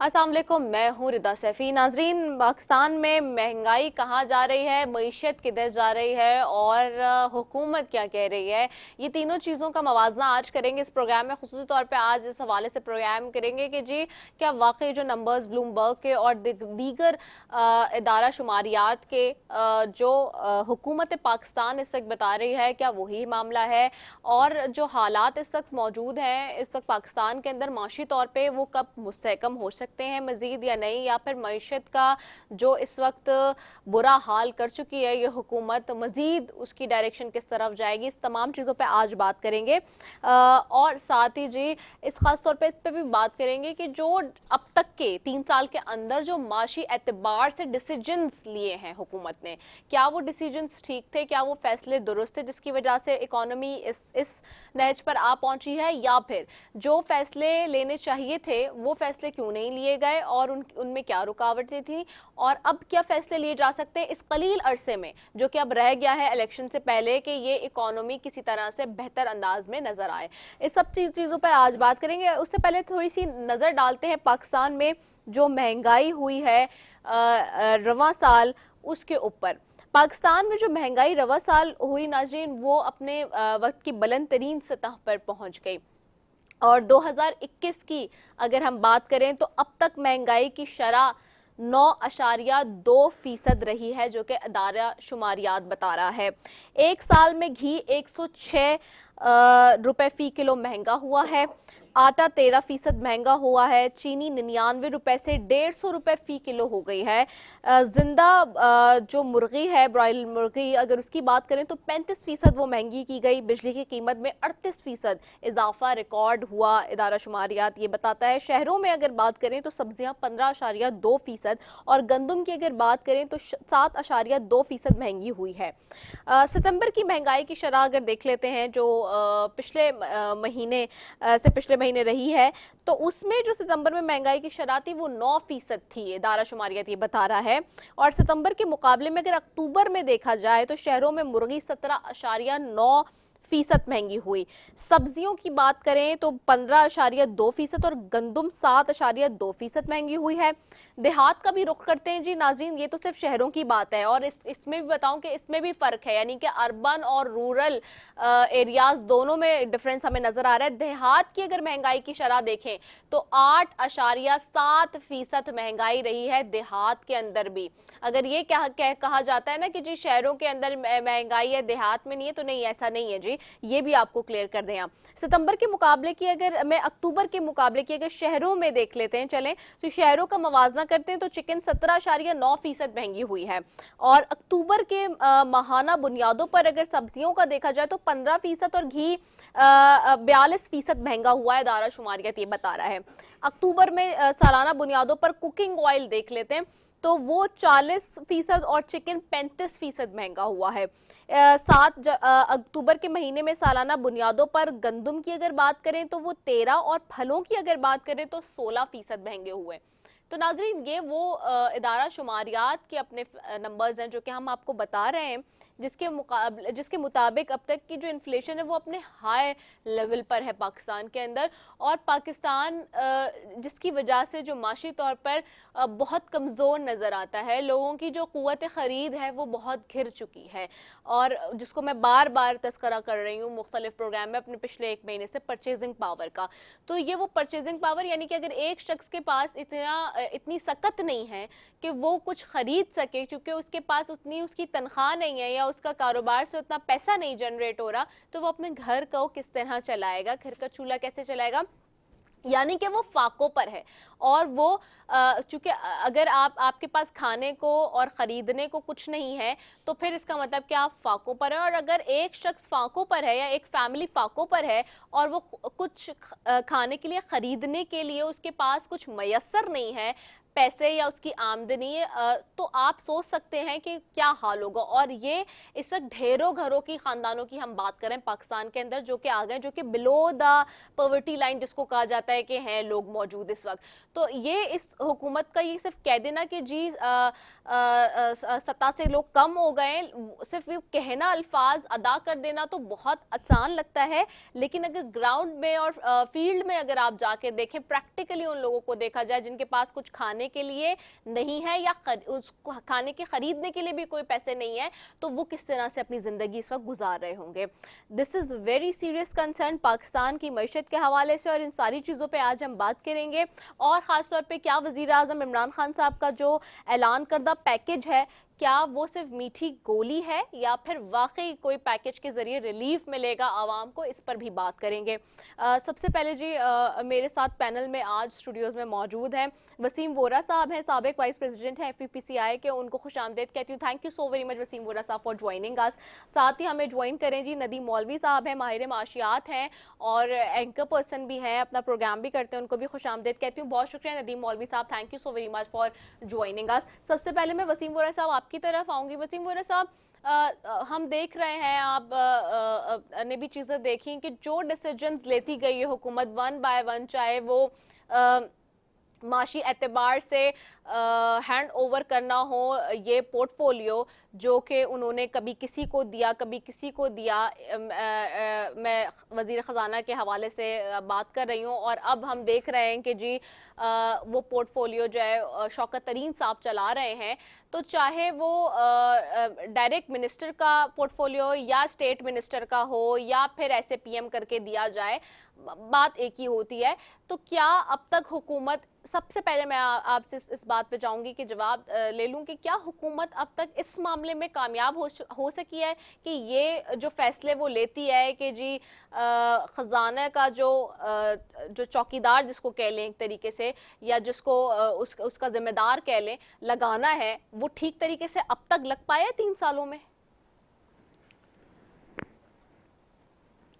अस्सलाम वालेकुम, मैं हूँ रिदा सैफी। नाजरीन, पाकिस्तान में महंगाई कहाँ जा रही है, मईशत किधर जा रही है और हुकूमत क्या कह रही है, ये तीनों चीज़ों का मवाजना आज करेंगे इस प्रोग्राम में। खुसूसी तौर पे आज इस हवाले से प्रोग्राम करेंगे कि जी क्या वाकई जो नंबर्स ब्लूमबर्ग के और दीगर इदारा शुमारियात के जो हुकूमत पाकिस्तान इस वक्त बता रही है, क्या वही मामला है और जो हालात इस वक्त मौजूद हैं इस वक्त पाकिस्तान के अंदर माशी तौर पर वो कब मुस्तहकम हो सकते हैं मजीद या नहीं, या फिर मईशत का जो इस वक्त बुरा हाल कर चुकी है ये हुकूमत, मजीद उसकी डायरेक्शन किस तरफ जाएगी, इस तमाम चीज़ों पे आज बात करेंगे। और साथ ही जी इस खास तौर पे इस पे भी बात करेंगे कि जो अब तक के 3 साल के अंदर जो माशी एतबार से डिसीजंस लिए हैं हुकूमत ने, क्या वो डिसीजंस ठीक थे, क्या वो फैसले दुरुस्त थे जिसकी वजह से इकोनॉमी इस नहज पर आ पहुंची है, या फिर जो फैसले लेने चाहिए थे वो फैसले क्यों नहीं लिए गए और उनमें क्या रुकावटें थी, और अब क्या फैसले लिए जा सकते हैं इस कलील अरसे में जो कि अब रह गया है इलेक्शन से पहले कि ये इकोनॉमी किसी तरह से बेहतर अंदाज में नजर आए। इस सब चीज़ों पर आज बात करेंगे। उससे पहले थोड़ी सी नज़र डालते हैं पाकिस्तान में जो महंगाई हुई है रवां साल उसके ऊपर। पाकिस्तान में जो महंगाई रवा साल हुई नाजरीन, वो अपने वक्त की बुलंद तरीन सतह पर पहुंच गई और 2021 की अगर हम बात करें तो अब तक महंगाई की शरह 9.2% रही है, जो कि अदारा शुमारियात बता रहा है। एक साल में घी 106 रुपए फी किलो महंगा हुआ है, आटा 13% महंगा हुआ है, चीनी 99 रुपए से 150 रुपए फी किलो हो गई है। जिंदा जो मुर्गी है, ब्रॉयलर मुर्गी, अगर उसकी बात करें तो 35% वो महंगी की गई। बिजली की कीमत में 38% इजाफा रिकॉर्ड हुआ, इदारा शुमारियात ये बताता है। शहरों में अगर बात करें तो सब्जियां 15.2% और गंदम की अगर बात करें तो 7.2% महंगी हुई है। सितंबर की महंगाई की शरह अगर देख लेते हैं जो पिछले महीने रही है, तो उसमें जो सितंबर में महंगाई की शरह थी वो 9% थी, इदारा शुमारियात ये बता रहा है। और सितंबर के मुकाबले में अगर अक्टूबर में देखा जाए तो शहरों में मुर्गी 17.9% महंगी हुई। सब्जियों की बात करें तो 15.2% और गंदम 7.2% महंगी हुई है। देहात का भी रुख करते हैं जी नाज़रीन, ये तो सिर्फ शहरों की बात है और इसमें भी बताऊं कि इसमें भी फर्क है, यानी कि अर्बन और रूरल एरियाज दोनों में डिफरेंस हमें नजर आ रहा है। देहात की अगर महंगाई की शरह देखें तो 8.7% महंगाई रही है देहात के अंदर भी। अगर ये कहा जाता है ना कि जी शहरों के अंदर महंगाई है देहात में नहीं है, तो नहीं, ऐसा नहीं है जी, ये भी आपको क्लियर कर दें। आप सितंबर के मुकाबले की अगर मैं अक्टूबर के मुकाबले की अगर शहरों में देख लेते हैं, चलें तो शहरों का मवाजना करते हैं तो चिकन 17.9% महंगी हुई है। और अक्टूबर के माहाना बुनियादों पर अगर सब्जियों का देखा जाए तो 15% और घी 42% महंगा हुआ है, इदारा शुमारियत ये बता रहा है। अक्टूबर में सालाना बुनियादों पर कुकिंग ऑयल देख लेते हैं तो वो 40% और चिकन 35% महंगा हुआ है। 7 अक्टूबर के महीने में सालाना बुनियादों पर गंदम की अगर बात करें तो वो 13 और फलों की अगर बात करें तो 16% महंगे हुए। तो नाजरीन ये वो इदारा शुमारियात के अपने नंबर्स हैं जो कि हम आपको बता रहे हैं, जिसके मुताबिक अब तक की जो इन्फ्लेशन है वो अपने हाई लेवल पर है पाकिस्तान के अंदर। और पाकिस्तान जिसकी वजह से जो माशी तौर पर बहुत कमज़ोर नज़र आता है, लोगों की जो क़ुव्वत ख़रीद है वो बहुत घिर चुकी है, और जिसको मैं बार बार तस्करा कर रही हूँ मुख्तलिफ प्रोग्राम में अपने पिछले एक महीने से, परचेजिंग पावर का। तो ये वो परचेजिंग पावर, यानी कि अगर एक शख्स के पास इतनी सकत नहीं है कि वो कुछ खरीद सके, क्योंकि उसके पास उतनी उसकी तनख्वाह नहीं है या उसका कारोबार से उतना पैसा नहीं जनरेट हो रहा, तो वो अपने घर को किस तरह चलाएगा, घर का चूल्हा कैसे चलाएगा, यानी कि वो फाकों पर है। और वो चूंकि अगर आपके पास खाने को और ख़रीदने को कुछ नहीं है तो फिर इसका मतलब कि आप फाकों पर है। और अगर एक शख्स फाकों पर है या एक फैमिली फाकों पर है और वो कुछ खाने के लिए ख़रीदने के लिए उसके पास कुछ मयसर नहीं है, पैसे या उसकी आमदनी, तो आप सोच सकते हैं कि क्या हाल होगा। और ये इस वक्त ढेरों घरों की, खानदानों की हम बात करें पाकिस्तान के अंदर, जो कि आ गए, जो कि बिलो द पॉवर्टी लाइन जिसको कहा जाता है कि हैं लोग मौजूद इस वक्त। तो ये इस हुकूमत का ये सिर्फ कह देना कि जी सत्ता से लोग कम हो गए, सिर्फ ये कहना, अल्फाज अदा कर देना तो बहुत आसान लगता है, लेकिन अगर ग्राउंड में और फील्ड में अगर आप जाके देखें, प्रैक्टिकली उन लोगों को देखा जाए जिनके पास कुछ खाने के लिए नहीं है या उसको खाने के खरीदने के लिए भी कोई पैसे नहीं है, तो वो किस तरह से अपनी जिंदगी इस वक्त गुजार रहे होंगे। This is very serious concern Pakistan की मईशत के हवाले से, और इन सारी चीज़ों पर आज हम बात करेंगे। और ख़ासतौर पर क्या वज़ीर आज़म इमरान खान साहब का जो ऐलान करदा पैकेज है, क्या वो सिर्फ मीठी गोली है या फिर वाकई कोई पैकेज के जरिए रिलीफ मिलेगा आवाम को, इस पर भी बात करेंगे। सबसे पहले जी मेरे साथ पैनल में आज स्टूडियोज में मौजूद हैं वसीम वोरा साहब हैं, साबिक वाइस प्रेसिडेंट हैं FPCI के, उनको खुशामदीद कहती हूँ। Thank you so very much Wasim Vora साहब फॉर ज्वाइनिंग अस। साथ ही हमें ज्वाइन करें जी नदीम मौलवी साहब हैं, माहिर माशियात हैं और एंकर पर्सन भी हैं, अपना प्रोग्राम भी करते हैं, उनको भी खुशामदीद कहती हूँ। बहुत शुक्रिया नदीम मौलवी साहब, thank you so very much for joining us. सबसे पहले मैं वसीम वोरा साहब आपकी तरफ आऊंगी। वसीम वोरा साहब, हम देख रहे हैं, आप ने भी चीज़ें देखी कि जो डिसीजंस लेती गई है हुकूमत वन बाय वन, चाहे वो माशी एतबार से हैंड ओवर करना हो ये पोर्टफोलियो जो कि उन्होंने कभी किसी को दिया कभी किसी को दिया, मैं वज़ीर ख़जाना के हवाले से बात कर रही हूँ, और अब हम देख रहे हैं कि जी वो पोर्टफोलियो जो है शौकत तरीन साहब चला रहे हैं। तो चाहे वो डायरेक्ट मिनिस्टर का पोर्टफोलियो या स्टेट मिनिस्टर का हो या फिर ऐसे PM करके दिया जाए, बात एक ही होती है। तो क्या अब तक हुकूमत, सबसे पहले मैं आपसे इस बात पे चाहूंगी कि जवाब ले लूं कि क्या हुकूमत अब तक इस मामले में कामयाब हो सकी है कि ये जो फैसले वो लेती है कि जी खजाना का जो चौकीदार जिसको कह लें एक तरीके से, या जिसको उसका जिम्मेदार कह लें, लगाना है, वो ठीक तरीके से अब तक लग पाया 3 सालों में?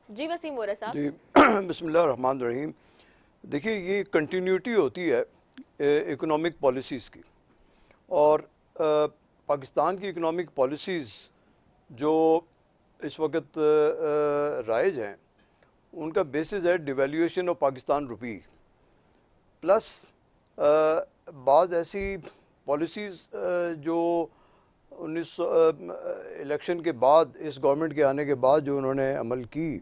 जी वसीम वोरा साहब। जी बिस्मिल्लाह रहमान रहीम। देखिए, ये कंटिन्यूटी होती है इकोनॉमिक पॉलिसीज़ की, और पाकिस्तान की इकोनॉमिक पॉलिसीज़ जो इस वक्त राइज हैं, उनका बेसिस है devaluation of Pakistan rupee, plus बाज़ ऐसी पॉलिसीज़ जो 1900 इलेक्शन के बाद, इस गवर्नमेंट के आने के बाद जो उन्होंने अमल की,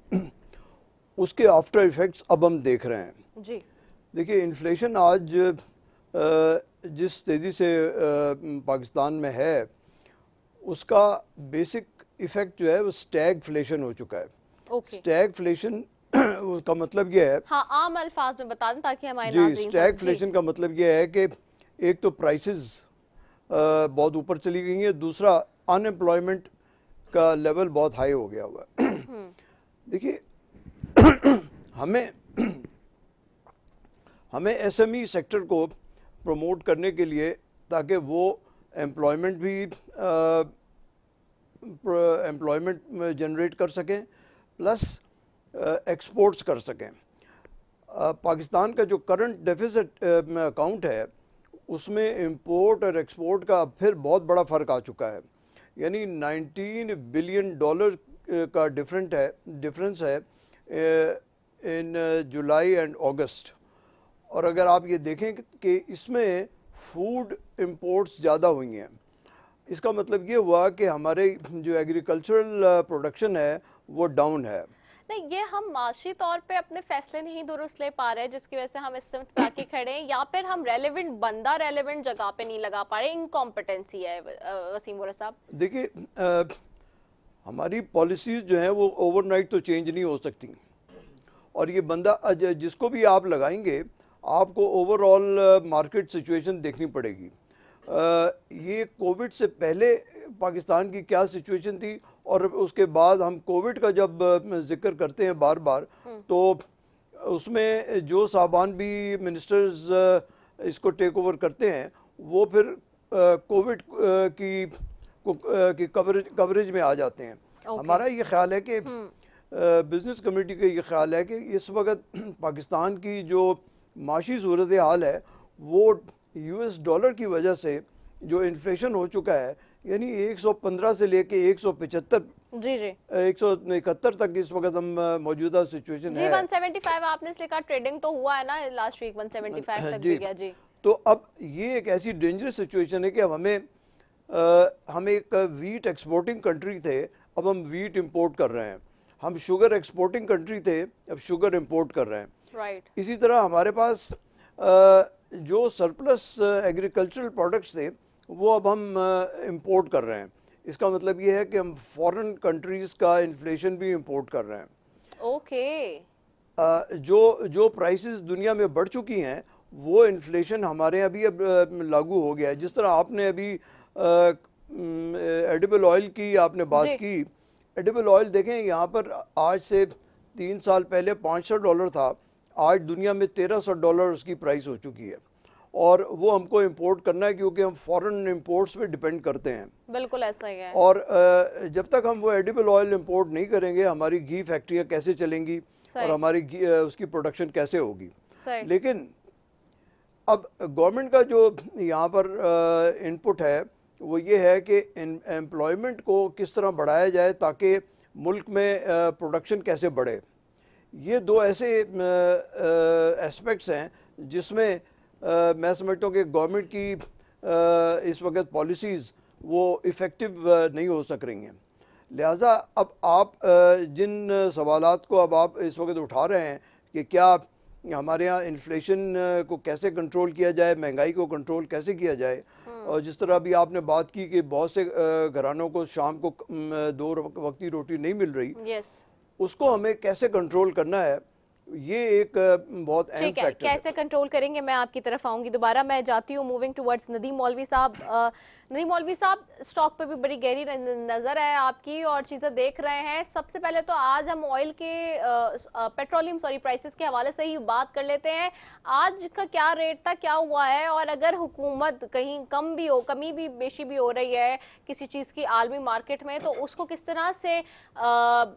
उसके आफ्टर इफ़ेक्ट्स अब हम देख रहे हैं जी। देखिए, इन्फ्लेशन आज जिस तेज़ी से पाकिस्तान में है, उसका बेसिक इफ़ेक्ट जो है वो स्टैगफ्लेशन हो चुका है। स्टैगफ्लेशन का मतलब ये है, हाँ, आम अल्फाज में बता दें ताकि हमारे जी, स्टैगफ्लेशन का मतलब ये है कि एक तो प्राइसेस बहुत ऊपर चली गई हैं, दूसरा अनएम्प्लॉयमेंट का लेवल बहुत हाई हो गया हुआ है। देखिए, हमें SME सेक्टर को प्रमोट करने के लिए, ताकि वो एम्प्लॉयमेंट जनरेट कर सकें, प्लस एक्सपोर्ट्स कर सकें। पाकिस्तान का जो करंट डेफिसिट अकाउंट है, उसमें इंपोर्ट और एक्सपोर्ट का फिर बहुत बड़ा फ़र्क आ चुका है, यानी $19 बिलियन का डिफरेंस है इन जुलाई एंड अगस्त। और अगर आप ये देखें कि इसमें फूड इंपोर्ट्स ज़्यादा हुई हैं, इसका मतलब ये हुआ कि हमारे जो एग्रीकल्चरल प्रोडक्शन है वो डाउन है। नहीं, ये हम माशी तौर पे अपने फैसले नहीं दुरुस्त ले पा रहे, जिसकी वजह से हम इस पे आके खड़े हैं, या फिर हम रेलेवेंट जगह पे नहीं लगा पा रहे, इनकॉम्पिटेंसी है वसीम वोरा साहब? देखिए, हमारी पॉलिसीज़ जो हैं वो ओवरनाइट तो चेंज नहीं हो सकती, और ये बंदा जिसको भी आप लगाएंगे, आपको ओवरऑल मार्केट सिचुएशन देखनी पड़ेगी। ये कोविड से पहले पाकिस्तान की क्या सिचुएशन थी, और उसके बाद हम कोविड का जब जिक्र करते हैं बार बार, तो उसमें जो साहबान भी मिनिस्टर्स इसको टेक ओवर करते हैं, वो फिर कोविड की कवरेज में आ जाते हैं। हमारा ये ख्याल है कि बिज़नेस कम्युनिटी का ये ख्याल है कि इस वक्त पाकिस्तान की जो माशी सूरत हाल है वो यूएस डॉलर की वजह से जो इन्फ्लेशन हो चुका है, यानी 115 से लेके 175, जी जी 171 तक इस वक्त हम मौजूदा सिचुएशन जी। है। 175 आपने इसलिए कहा, ट्रेडिंग तो हुआ है ना लास्ट वीक, 175 तक भी जी, गया जी। तो अब ये एक ऐसी डेंजरस सिचुएशन है कि अब हम एक वीट एक्सपोर्टिंग कंट्री थे, अब हम वीट इंपोर्ट कर रहे हैं। हम शुगर एक्सपोर्टिंग कंट्री थे, अब शुगर इंपोर्ट कर रहे हैं। राइट। इसी तरह हमारे पास जो सरप्लस एग्रीकल्चरल प्रोडक्ट्स थे वो अब हम इंपोर्ट कर रहे हैं। इसका मतलब ये है कि हम फॉरेन कंट्रीज़ का इन्फ्लेशन भी इंपोर्ट कर रहे हैं। ओके। जो जो प्राइसेस दुनिया में बढ़ चुकी हैं वो इन्फ्लेशन हमारे यहाँ भी अब लागू हो गया है। जिस तरह आपने अभी एडिबल ऑयल की आपने बात जी। की, एडिबल ऑयल देखें यहाँ पर आज से 3 साल पहले $500 था, आज दुनिया में $1300 उसकी प्राइस हो चुकी है। और वो हमको इंपोर्ट करना है क्योंकि हम फॉरेन इंपोर्ट्स पे डिपेंड करते हैं। बिल्कुल ऐसा ही है। और जब तक हम वो एडिबल ऑयल इंपोर्ट नहीं करेंगे, हमारी घी फैक्ट्रियाँ कैसे चलेंगी और हमारी उसकी प्रोडक्शन कैसे होगी। सही। लेकिन अब गवर्नमेंट का जो यहाँ पर इनपुट है वो ये है कि एम्प्लॉयमेंट को किस तरह बढ़ाया जाए ताकि मुल्क में प्रोडक्शन कैसे बढ़े। ये दो ऐसे एस्पेक्ट्स हैं जिसमें मैं समझता हूँ कि गवर्नमेंट की इस वक्त पॉलिसीज़ वो इफ़ेक्टिव नहीं हो सक रही हैं। लिहाजा अब आप जिन सवालात को अब आप इस वक्त उठा रहे हैं कि क्या हमारे यहाँ इन्फ्लेशन को कैसे कंट्रोल किया जाए, महंगाई को कंट्रोल कैसे किया जाए, और जिस तरह अभी आपने बात की कि बहुत से घरानों को शाम को 2 वक्त की रोटी नहीं मिल रही, यस। उसको हमें कैसे कंट्रोल करना है, ये एक बहुत अहम ठीक है, फैक्टर है। कैसे कंट्रोल करेंगे, मैं आपकी तरफ आऊंगी दोबारा। मैं जाती हूँ मूविंग टुवर्ड्स नदीम मौलवी साहब। नदीम मौलवी साहब, स्टॉक पे भी बड़ी गहरी नजर है आपकी और चीजें देख रहे हैं। सबसे पहले तो आज हम ऑयल के पेट्रोलियम प्राइसेस के हवाले से ही बात कर लेते हैं। आज का क्या रेट था, क्या हुआ है, और अगर हुकूमत कहीं कमी भी बेशी भी हो रही है किसी चीज की आलमी मार्केट में, तो उसको किस तरह से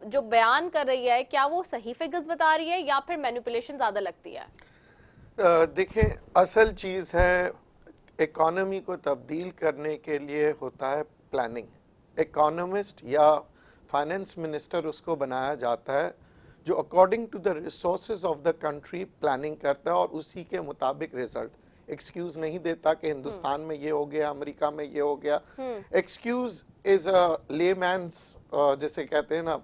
जो बयान कर रही है, क्या वो सही फिगर्स बता रही है या फिर मैनिपुलेशन ज्यादा लगती है? देखें, असल चीज़ है, इकोनॉमी को तब्दील करने के लिए होता है प्लानिंग। इकोनॉमिस्ट या फाइनेंस मिनिस्टर उसको बनाया जाता है जो according to the resources of the country planning करता है और उसी के मुताबिक रिजल्ट। एक्सक्यूज नहीं देता कि हिंदुस्तान में ये हो गया, अमेरिका में ये हो गया। एक्सक्यूज इज अ लेमैन्स, जैसे कहते हैं ना,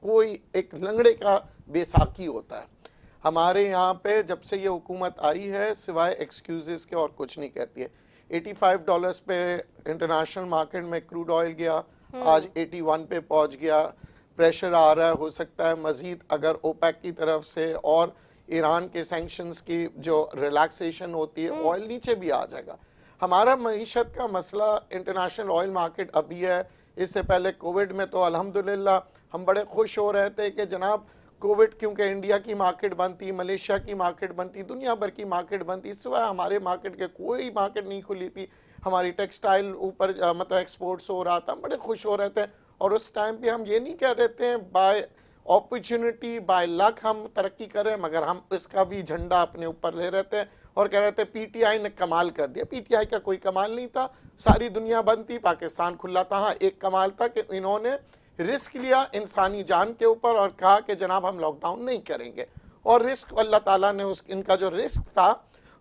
कोई एक लंगड़े का बैसाखी होता है। हमारे यहाँ पे जब से ये हुकूमत आई है सिवाय एक्सक्यूजेस के और कुछ नहीं कहती है। $85 पे इंटरनेशनल मार्केट में क्रूड ऑयल गया, आज 81 पे पहुंच गया। प्रेशर आ रहा है, हो सकता है मजीद अगर ओपेक की तरफ से और ईरान के सैंक्शंस की जो रिलैक्सेशन होती है, ऑयल नीचे भी आ जाएगा। हमारा मईशत का मसला इंटरनेशनल ऑयल मार्केट अभी है। इससे पहले कोविड में तो अल्हम्दुलिल्लाह हम बड़े खुश हो रहे थे कि जनाब कोविड, क्योंकि इंडिया की मार्केट बंद थी, मलेशिया की मार्केट बंद थी, दुनिया भर की मार्केट बंद थी, सिवाय हमारे मार्केट के कोई मार्केट नहीं खुली थी। हमारी टेक्सटाइल ऊपर मतलब एक्सपोर्ट्स हो रहा था, हम बड़े खुश हो रहे थे। और उस टाइम पे हम ये नहीं कह रहे थे बाय अपॉर्चुनिटी बाय लक हम तरक्की करें, मगर हम इसका भी झंडा अपने ऊपर ले रहे थे और कह रहे थे पीटीआई ने कमाल कर दिया। पीटीआई का कोई कमाल नहीं था, सारी दुनिया बंद थी, पाकिस्तान खुला था। हाँ, एक कमाल था कि इन्होंने रिस्क लिया इंसानी जान के ऊपर और कहा कि जनाब हम लॉकडाउन नहीं करेंगे। और रिस्क अल्लाह ताला ने इनका जो रिस्क था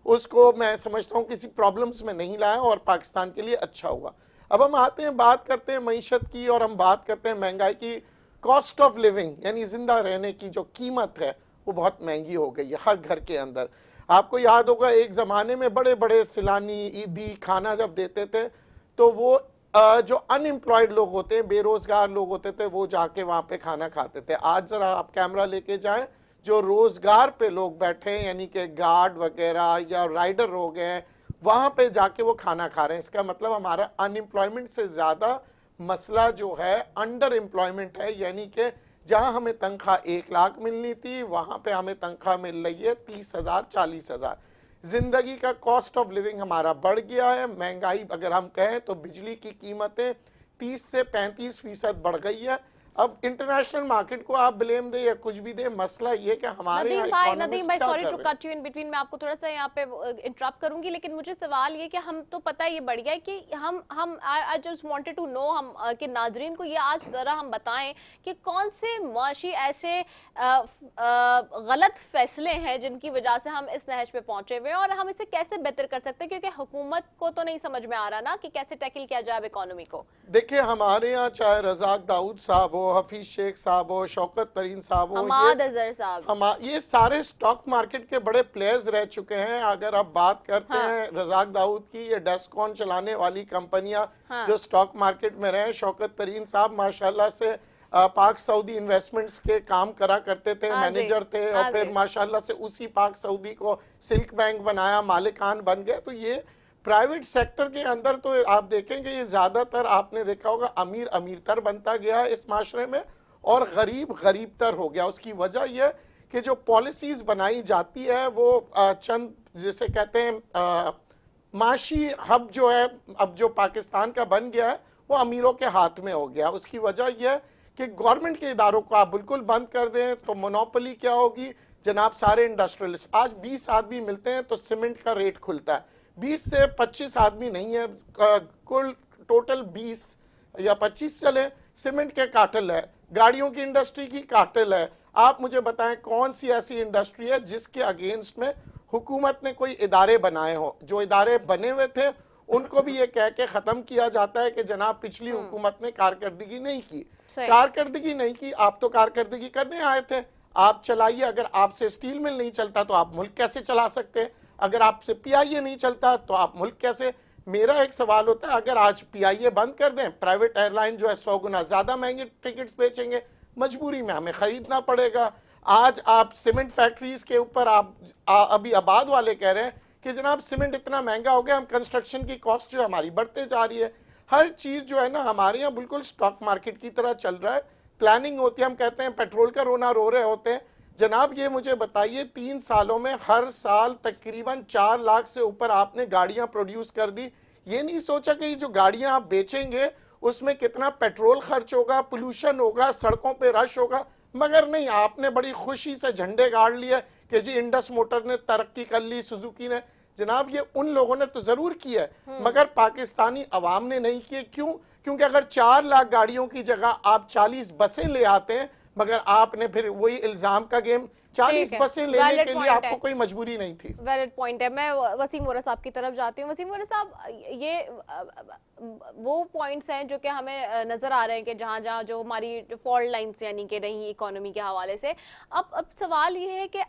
उसको मैं समझता हूँ किसी प्रॉब्लम्स में नहीं लाया और पाकिस्तान के लिए अच्छा हुआ। अब हम आते हैं, बात करते हैं मईशत की और हम बात करते हैं महंगाई की। कॉस्ट ऑफ लिविंग यानी जिंदा रहने की जो कीमत है वो बहुत महंगी हो गई है हर घर के अंदर। आपको याद होगा एक ज़माने में बड़े बड़े सिलानी ईदी खाना जब देते थे तो वो जो अनएम्प्लॉयड लोग होते हैं, बेरोजगार लोग होते थे, वो जाके वहां पे खाना खाते थे। आज जरा आप कैमरा लेके जाएं, जो रोजगार पे लोग बैठे हैं यानी कि गार्ड वगैरह या राइडर हो गए, वहां पे जाके वो खाना खा रहे हैं। इसका मतलब हमारा अनएम्प्लॉयमेंट से ज्यादा मसला जो है अंडर एम्प्लॉयमेंट है, यानी कि जहां हमें तनख्वाह 1 लाख मिलनी थी वहां पे हमें तनख्वाह मिल रही है 30,000 40,000। जिंदगी का कॉस्ट ऑफ लिविंग हमारा बढ़ गया है। महंगाई अगर हम कहें तो बिजली की कीमतें 30 से 35% बढ़ गई है। अब इंटरनेशनल मार्केट को आप ब्लेम दे या कुछ भी दे, मसला ये कि हमारे यहाँ नदीम भाई, क्या सॉरी कर टू रहे हैं। कट यू इन बिटवीन, मैं आपको थोड़ा सा यहाँ पे इंटरप्ट करूंगी, लेकिन मुझे सवाल ये कि हम तो पता ये बढ़ गया है कि हम I just wanted to know, हम कि नाजरीन को ये आज जरा हम बताएं कि कौन से मुआशी ऐसे गलत फैसले हैं जिनकी वजह से हम इस नहज पे पहुंचे हुए हैं, और हम इसे कैसे बेहतर कर सकते हैं, क्योंकि हुकूमत को तो नहीं समझ में आ रहा ना कि कैसे टैकल किया जाए इकोनॉमी को। देखिए हमारे यहाँ चाहे रजाक दाऊद साहब हो, हफीज शेख साहब हो, शौकत तरीन साहब हो, हमाद अजहर साहब, ये सारे स्टॉक मार्केट के बड़े प्लेयर्स रह चुके हैं। अगर आप बात करते हैं रजाक दाऊद की, ये डेस्कॉन चलाने वाली कंपनियां जो स्टॉक मार्केट में रहे, शौकत तरीन साहब माशाल्लाह से पाक सऊदी इन्वेस्टमेंट्स के काम करा करते थे, मैनेजर थे, और फिर माशाल्लाह से उसी पाक सऊदी को सिल्क बैंक बनाया, मालिकान बन गए। तो ये प्राइवेट सेक्टर के अंदर तो आप देखेंगे ये ज्यादातर आपने देखा होगा अमीर अमीरतर बनता गया है इस माशरे में, और गरीब गरीबतर हो गया। उसकी वजह यह कि जो पॉलिसीज बनाई जाती है वो चंद जिसे कहते हैं माशी हब जो है अब जो पाकिस्तान का बन गया है वो अमीरों के हाथ में हो गया। उसकी वजह यह कि गवर्नमेंट के इदारों को आप बिल्कुल बंद कर दें तो मोनोपोली क्या होगी जनाब। सारे इंडस्ट्रियलिस्ट, आज 20 आदमी मिलते हैं तो सीमेंट का रेट खुलता है, 20 से 25 आदमी नहीं है, कुल टोटल 20 या 25 चले, सीमेंट के कार्टेल है, गाड़ियों की इंडस्ट्री की कार्टेल है। आप मुझे बताएं कौन सी ऐसी इंडस्ट्री है जिसके अगेंस्ट में हुकूमत ने कोई इदारे बनाए हो। जो इदारे बने हुए थे उनको भी ये कह के खत्म किया जाता है कि जनाब पिछली हुकूमत ने कारकर्दगी नहीं की। कारकर्दगी नहीं की, आप तो कारकर्दगी करने आए थे, आप चलाइए। अगर आपसे स्टील मिल नहीं चलता तो आप मुल्क कैसे चला सकते हैं? अगर आपसे पीआईए नहीं चलता तो आप मुल्क कैसे? मेरा एक सवाल होता है, अगर आज पीआईए बंद कर दें, प्राइवेट एयरलाइन जो है 100 गुना ज्यादा महंगे टिकट्स बेचेंगे, मजबूरी में हमें खरीदना पड़ेगा। आज आप सीमेंट फैक्ट्रीज के ऊपर आप अभी आबाद वाले कह रहे हैं कि जनाब सीमेंट इतना महंगा हो गया, हम कंस्ट्रक्शन की कॉस्ट जो हमारी बढ़ते जा रही है। हर चीज जो है ना हमारे यहाँ बिल्कुल स्टॉक मार्केट की तरह चल रहा है। प्लानिंग होती है, हम कहते हैं पेट्रोल का रोना रो रहे होते हैं। जनाब ये मुझे बताइए 3 सालों में हर साल तकरीबन 4 लाख से ऊपर आपने गाड़ियां प्रोड्यूस कर दी। ये नहीं सोचा कि जो गाड़ियां आप बेचेंगे उसमें कितना पेट्रोल खर्च होगा, पोल्यूशन होगा, सड़कों पे रश होगा। मगर नहीं, आपने बड़ी खुशी से झंडे गाड़ लिए कि जी इंडस मोटर ने तरक्की कर ली, सुजुकी ने। जनाब ये उन लोगों ने तो जरूर किया है मगर पाकिस्तानी अवाम ने नहीं किए। क्यों? क्योंकि अगर 4 लाख गाड़ियों की जगह आप 40 बसें ले आते हैं, मगर आपने फिर वही इल्जाम का गेम, 40 बसें लेने के लिए आपको कोई मजबूरी नहीं थी। वैलिड पॉइंट है। मैं वसीम वोरा साहब की तरफ जाती हूँ। वसीम वोरा साहब, ये वो पॉइंट्स हैं जो कि हमें नजर आ रहे हैं कि जहाँ जहाँ जो हमारी फॉल्ट लाइंस यानी कि रही इकोनॉमी के हवाले से, अब सवाल ये है कि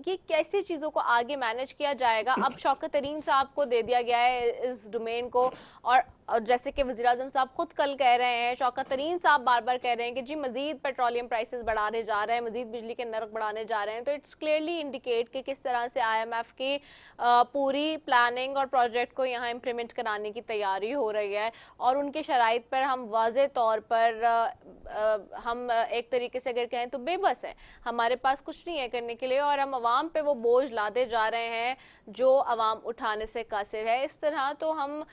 ये कैसी चीज़ों को आगे मैनेज किया जाएगा। अब शौकत तरीन साहब को दे दिया गया है इस डोमेन को, और जैसे कि वज़ीर आज़म साहब खुद कल कह रहे हैं, शौकत तरीन साहब बार बार कह रहे हैं कि जी मजीद पेट्रोलियम प्राइसेस बढ़ाने जा रहे हैं, मजीद बिजली के नर्क बढ़ाने जा रहे हैं। तो इट्स क्लियरली इंडिकेट कि किस तरह से IMF की पूरी प्लानिंग और प्रोजेक्ट को यहाँ इम्प्लीमेंट कराने की तैयारी हो रही है, और उनके शराइत पर हम वाज़े तौर पर हम एक तरीके से अगर कहें तो बेबस हैं। हमारे पास कुछ नहीं है करने के लिए, और हम आवाम पे वो बोझ लादे जा रहे हैं जो आवाम उठाने से कासिर है। इस तरह तो हम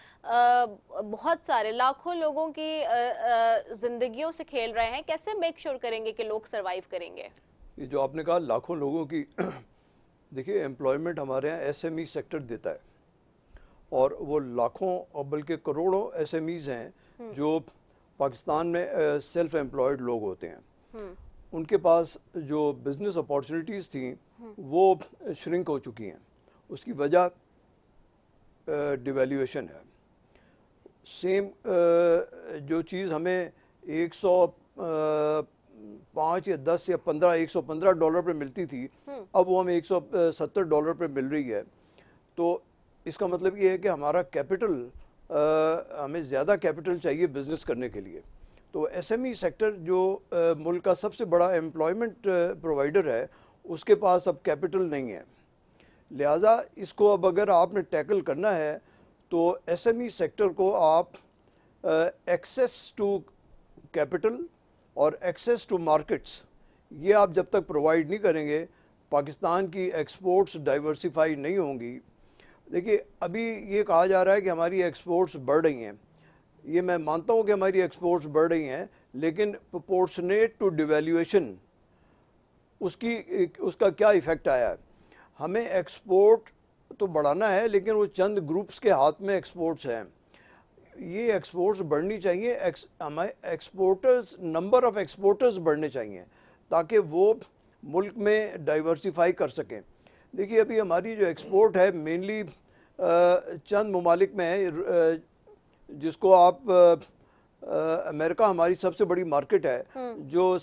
बहुत सारे लाखों लोगों की जिंदगियों से खेल रहे हैं। कैसे मेक श्योर करेंगे कि लोग सरवाइव करेंगे? ये जो आपने कहा लाखों लोगों की देखिए एम्प्लॉयमेंट हमारे यहाँ SME सेक्टर देता है, और वो लाखों बल्कि करोड़ों SMEs हैं जो पाकिस्तान में सेल्फ एम्प्लॉयड लोग होते हैं। उनके पास जो बिजनेस अपॉर्चुनिटीज़ थी वो श्रिंक हो चुकी हैं। उसकी वजह डिवैल्यूएशन है। सेम जो चीज़ हमें 105 या 10 या 15 $115 पे मिलती थी, अब वो हमें $170 पे मिल रही है। तो इसका मतलब ये है कि हमारा कैपिटल, हमें ज़्यादा कैपिटल चाहिए बिज़नेस करने के लिए। तो SME सेक्टर जो मुल्क का सबसे बड़ा एम्प्लॉयमेंट प्रोवाइडर है, उसके पास अब कैपिटल नहीं है। लिहाजा इसको अब अगर आपने टैकल करना है तो SME सेक्टर को आप एक्सेस टू कैपिटल और एक्सेस टू मार्केट्स, ये आप जब तक प्रोवाइड नहीं करेंगे, पाकिस्तान की एक्सपोर्ट्स डाइवर्सिफाई नहीं होंगी। देखिए अभी ये कहा जा रहा है कि हमारी एक्सपोर्ट्स बढ़ रही हैं, ये मैं मानता हूँ कि हमारी एक्सपोर्ट्स बढ़ रही हैं, लेकिन प्रोपोर्शनेट टू डिवैल्यूएशन उसका क्या इफ़ेक्ट आया है। हमें एक्सपोर्ट तो बढ़ाना है, लेकिन वो चंद ग्रुप्स के हाथ में एक्सपोर्ट्स हैं। ये एक्सपोर्ट्स बढ़नी चाहिए, हमारे एक्सपोर्टर्स, नंबर ऑफ़ एक्सपोर्टर्स बढ़ने चाहिए ताकि वो मुल्क में डाइवर्सिफाई कर सकें। देखिए अभी हमारी जो एक्सपोर्ट है मेनली चंद ममालिक में है, जिसको आप अमेरिका हमारी सबसे बड़ी मार्केट है, जो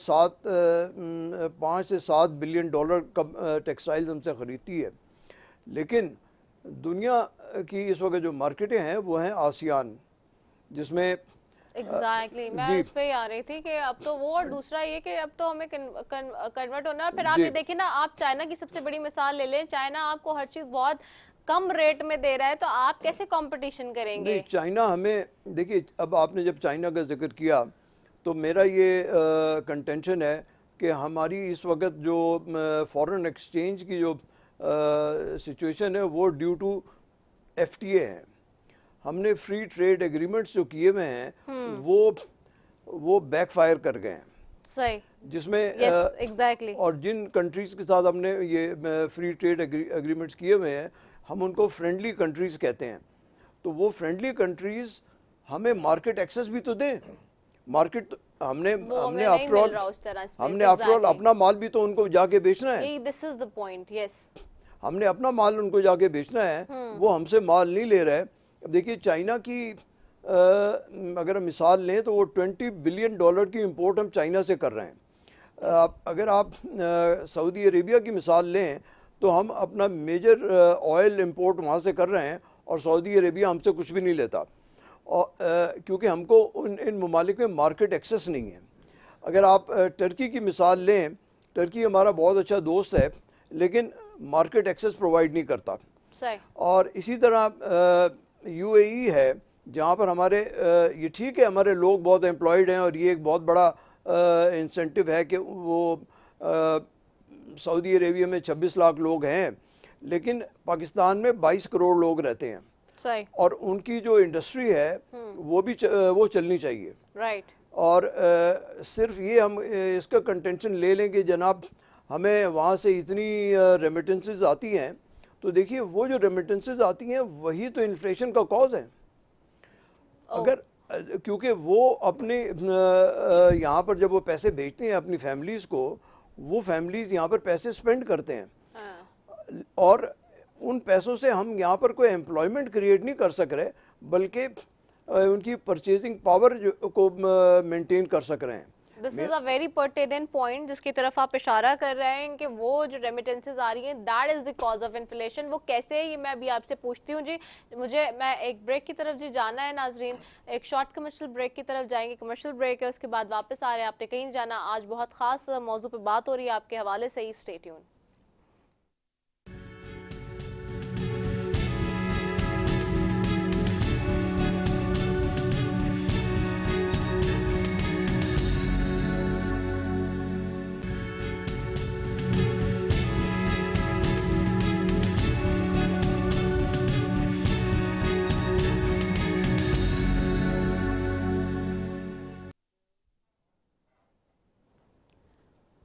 5 से 7 बिलियन डॉलर का टेक्सटाइल्स हमसे ख़रीदती है। लेकिन दुनिया की इस वक्त जो मार्केटें हैं वो हैं आसियान, जिसमें एग्जैक्टली मैं जी उस पे ही आ रही थी कि अब तो वो, और दूसरा ये कि अब तो हमें कन्वर्ट होना है। और फिर आप जी ये देखिए ना, आप चाइना की सबसे बड़ी मिसाल ले लें, चाइना आपको हर चीज बहुत कम रेट में दे रहा है, तो आप कैसे कंपटीशन नहीं, करेंगे? चाइना हमें, देखिए अब आपने जब चाइना का जिक्र किया तो मेरा ये कंटेंशन है कि हमारी इस वक्त जो फॉरेन एक्सचेंज की जो सिचुएशन है वो ड्यू टू एफटीए है। हमने फ्री ट्रेड एग्रीमेंट्स जो किए हुए हैं वो बैकफायर कर गए हैं, सही, जिसमें यस एग्जैक्टली। और जिन कंट्रीज़ के साथ हमने ये फ्री ट्रेड एग्रीमेंट्स किए हुए हैं हम उनको फ्रेंडली कंट्रीज़ कहते हैं। तो वो फ्रेंडली कंट्रीज़ हमें मार्केट एक्सेस भी तो दें। मार्केट हमने वो हमने हमें नहीं आफ्टर मिल ऑल रहा उस तरह स्पेस, हमने आफ्टर ऑल एग्जैक्टली। अपना माल भी तो उनको जाके बेचना है। यही, this is the point, yes. हमने अपना माल उनको जाके बेचना है, वो हमसे माल नहीं ले रहा है। अब देखिए चाइना की अगर हम मिसाल लें तो वो 20 बिलियन डॉलर की इंपोर्ट हम चाइना से कर रहे हैं। अगर आप सऊदी अरेबिया की मिसाल लें तो हम अपना मेजर ऑयल इंपोर्ट वहाँ से कर रहे हैं और सऊदी अरेबिया हमसे कुछ भी नहीं लेता, और क्योंकि हमको इन ममालिक में मार्केट एक्सेस नहीं है। अगर आप टर्की की मिसाल लें, टर्की हमारा बहुत अच्छा दोस्त है लेकिन मार्केट एक्सेस प्रोवाइड नहीं करता। सही। और इसी तरह यूएई है जहाँ पर हमारे ये ठीक है हमारे लोग बहुत एम्प्लॉयड हैं और ये एक बहुत बड़ा इंसेंटिव है कि वो सऊदी अरेबिया में 26 लाख लोग हैं, लेकिन पाकिस्तान में 22 करोड़ लोग रहते हैं। सही। और उनकी जो इंडस्ट्री है वो भी वो चलनी चाहिए। राइट। और सिर्फ ये हम इसका कंटेंशन ले लें कि जनाब हमें वहाँ से इतनी रेमिटेंसेस आती हैं, तो देखिए वो जो रेमिटेंसेस आती हैं वही तो इन्फ्लेशन का कॉज है। अगर क्योंकि वो अपने यहाँ पर जब वो पैसे भेजते हैं अपनी फैमिलीज़ को, वो फैमिलीज़ यहाँ पर पैसे स्पेंड करते हैं और उन पैसों से हम यहाँ पर कोई एम्प्लॉयमेंट क्रिएट नहीं कर सक रहे, बल्कि उनकी परचेजिंग पावर को मेंटेन कर सक रहे हैं। This is a very pertinent point जिसकी तरफ आप इशारा कर रहे हैं कि वो जो रेमिटेंसेस आ रही हैं that is the cause of inflation. वो कैसे है ये मैं अभी आपसे पूछती हूँ जी। मैं एक ब्रेक की तरफ जी जाना है नाजरीन, एक शॉर्ट कमर्शियल ब्रेक की तरफ जाएंगे। कमर्शियल ब्रेक है, उसके बाद वापस आ रहे हैं। आपने कहीं जाना, आज बहुत खास मौजू पे बात हो रही है आपके हवाले से ही। Stay tune.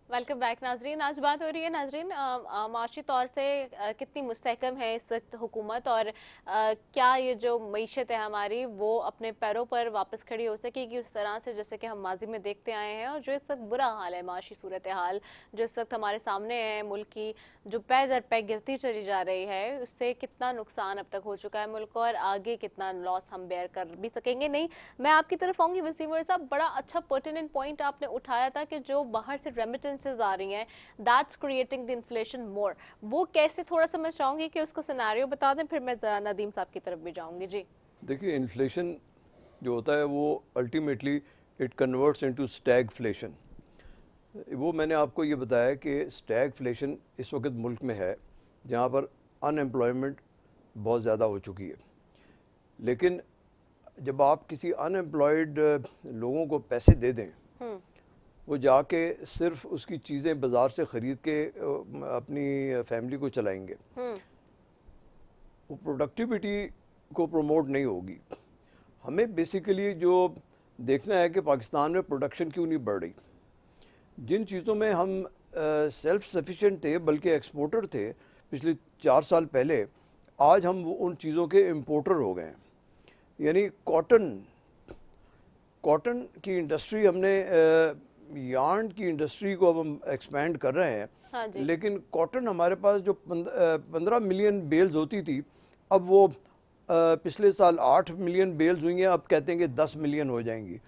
वेलकम बैक नाजरीन। आज बात हो रही है नाजरीन माशी तौर से कितनी मुस्तहकम है इस वक्त हुकूमत, और क्या ये जो मीशत है हमारी वो अपने पैरों पर वापस खड़ी हो सकेगी उस तरह से जैसे कि हम माजी में देखते आए हैं। और जो इस वक्त बुरा हाल है, माशी सूरत हाल जो इस वक्त हमारे सामने है, मुल्क की जो पै दर पै गिरती चली जा रही है, उससे कितना नुकसान अब तक हो चुका है मुल्क को, और आगे कितना लॉस हम बेयर कर भी सकेंगे। नहीं, मैं आपकी तरफ आऊँगी वसीम साहब। बड़ा अच्छा पर्टिनेंट पॉइंट आपने उठाया था कि जो बाहर से रेमिटेंस आ रही हैं दैट्स क्रिएटिंग द इन्फ्लेशन मोर। वो कैसे, थोड़ा सा मैं चाहूंगी कि उसका सिनेरियो बता दें, फिर मैं नदीम साहब की तरफ भी जाऊंगी जी। देखिए इन्फ्लेशन जो होता है वो ultimately it converts into stagflation. वो मैंने आपको ये बताया कि स्टैगफ्लेशन इस वक्त मुल्क में है जहाँ पर अनएम्प्लॉयमेंट बहुत ज़्यादा हो चुकी है, लेकिन जब आप किसी अनएम्प्लॉयड लोगों को पैसे दे दें, वो जाके सिर्फ उसकी चीज़ें बाज़ार से ख़रीद के अपनी फैमिली को चलाएंगे, वो प्रोडक्टिविटी को प्रमोट नहीं होगी। हमें बेसिकली जो देखना है कि पाकिस्तान में प्रोडक्शन क्यों नहीं बढ़ रही। जिन चीज़ों में हम सेल्फ सफिशिएंट थे बल्कि एक्सपोर्टर थे पिछले 4 साल पहले, आज हम उन चीज़ों के इम्पोर्टर हो गए हैं। यानी कॉटन की इंडस्ट्री हमने यार्न की इंडस्ट्री को अब हम एक्सपेंड कर रहे हैं। हाँ जी। लेकिन कॉटन हमारे पास जो 15 मिलियन बेल्स होती थी, अब वो पिछले साल 8 मिलियन बेल्स हुई हैं, अब कहते हैं कि 10 मिलियन हो जाएंगी।